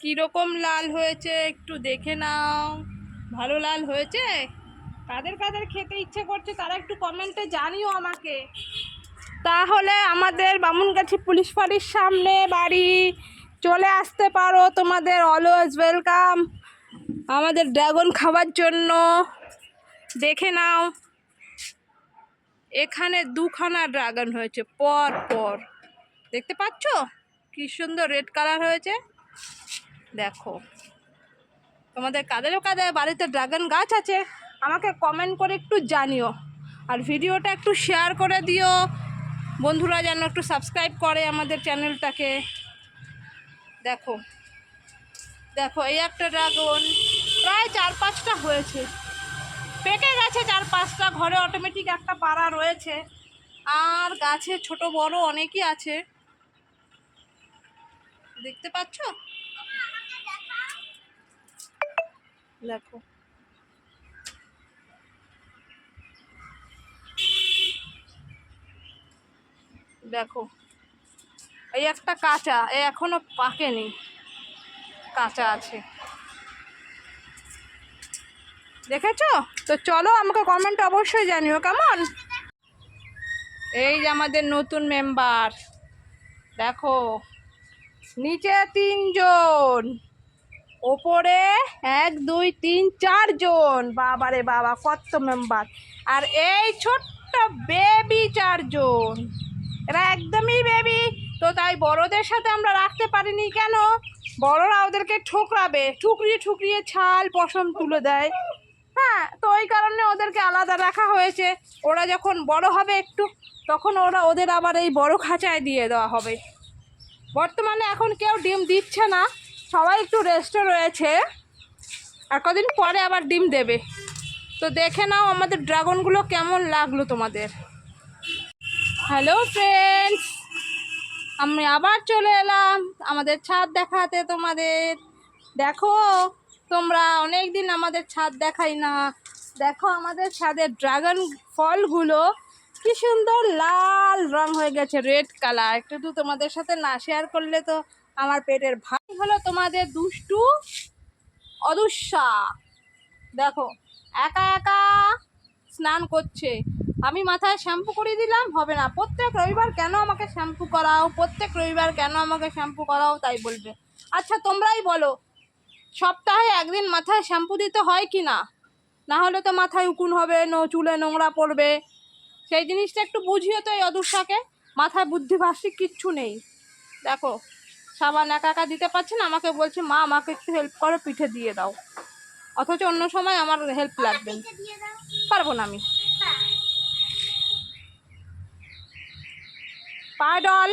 কীরকম লাল হয়েছে একটু দেখে নাও। ভালো লাল হয়েছে? কাদের কাদের খেতে ইচ্ছে করছে তারা একটু কমেন্টে জানিও আমাকে। তাহলে আমাদের বামুনগাছি পুলিশ ফাঁড়ির সামনে বাড়ি চলে আসতে পারো, তোমাদের অলওয়েজ ওয়েলকাম আমাদের ড্রাগন খাওয়ার জন্য। দেখে নাও, এখানে দুখানা ড্রাগন হয়েছে পর পর, দেখতে পাচ্ছ কি সুন্দর রেড কালার হয়েছে। দেখো, তোমাদের কাদেরও কাদের বাড়িতে ড্রাগন গাছ আছে আমাকে কমেন্ট করে একটু জানিও, আর ভিডিওটা একটু শেয়ার করে দিও বন্ধুরা যেন একটু সাবস্ক্রাইব করে আমাদের চ্যানেলটাকে। দেখো দেখো, এই একটা ড্রাগন প্রায় 4-5টা হয়েছে, পেকে গেছে 4-5টা, ঘরে অটোমেটিক একটা পাড়া রয়েছে, আর গাছে ছোট বড় অনেকই আছে, দেখতে পাচ্ছ। দেখো দেখো, এই একটা কাঁচা, এ এখনো পাকেনি, কাঁচা আছে, দেখেছো তো? চলো আমাকে কমেন্ট অবশ্যই জানিও কেমন। এই যে আমাদের নতুন মেম্বার, দেখো নিচে 3 জন, ওপরে 1 2 3 4 জন, বাবারে বাবা কত মেম্বার, আর এই ছোট্ট বেবি 4 জন, এরা একদমই বেবি, তো তাই বড়দের সাথে আমরা রাখতে পারিনি। কেন? বড়রা ওদেরকে ঠুকরাবে, ঠুকরিয়ে ঠুকরিয়ে ছাল পশম তুলে দেয়, হ্যাঁ, তো ওই কারণে ওদেরকে আলাদা রাখা হয়েছে। ওরা যখন বড় হবে একটু, তখন ওদের আবার এই বড় খাঁচায় দিয়ে দেওয়া হবে। বর্তমানে এখন কেউ ডিম দিচ্ছে না, সবাই একটু রেস্টে রয়েছে, আর কদিন পরে আবার ডিম দেবে। তো দেখে নাও আমাদের ড্রাগনগুলো কেমন লাগলো তোমাদের। হ্যালো ফ্রেন্ডস, আমি আবার চলে এলাম আমাদের ছাদ দেখাতে তোমাদের। দেখো, তোমরা অনেক দিন আমাদের ছাদ দেখাই না, দেখো আমাদের ছাদের ড্রাগন ফলগুলো কি সুন্দর লাল রং হয়ে গেছে, রেড কালার। একটু তো তোমাদের সাথে না শেয়ার করলে তো আমার পেটের ভাই হলো তোমাদের দুষ্টু অদুষ্যা। দেখো একা একা স্নান করছে, আমি মাথায় শ্যাম্পু করিয়ে দিলাম, হবে না, প্রত্যেক রবিবার কেন আমাকে শ্যাম্পু করাও, প্রত্যেক রবিবার কেন আমাকে শ্যাম্পু করাও তাই বলবে। আচ্ছা তোমরাই বলো, সপ্তাহে একদিন মাথায় শ্যাম্পু দিতে হয় কি না? না হলে তো মাথায় উকুন হবে, চুলে নোংরা পড়বে, সেই জিনিসটা একটু বুঝিয়ে তো এই অদূরটাকে, মাথায় বুদ্ধি ভাষিক কিচ্ছু নেই। দেখো সাবান একা একা দিতে পারছে না, আমাকে বলছে মা আমাকে একটু হেল্প করো, পিঠে দিয়ে দাও, অথচ অন্য সময় আমার হেল্প লাগবে, পারবো না আমি। পাডল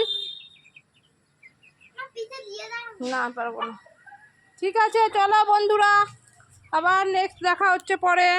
না, পারবো না। ঠিক আছে চলো বন্ধুরা, আবার নেক্সট দেখা হচ্ছে পরে।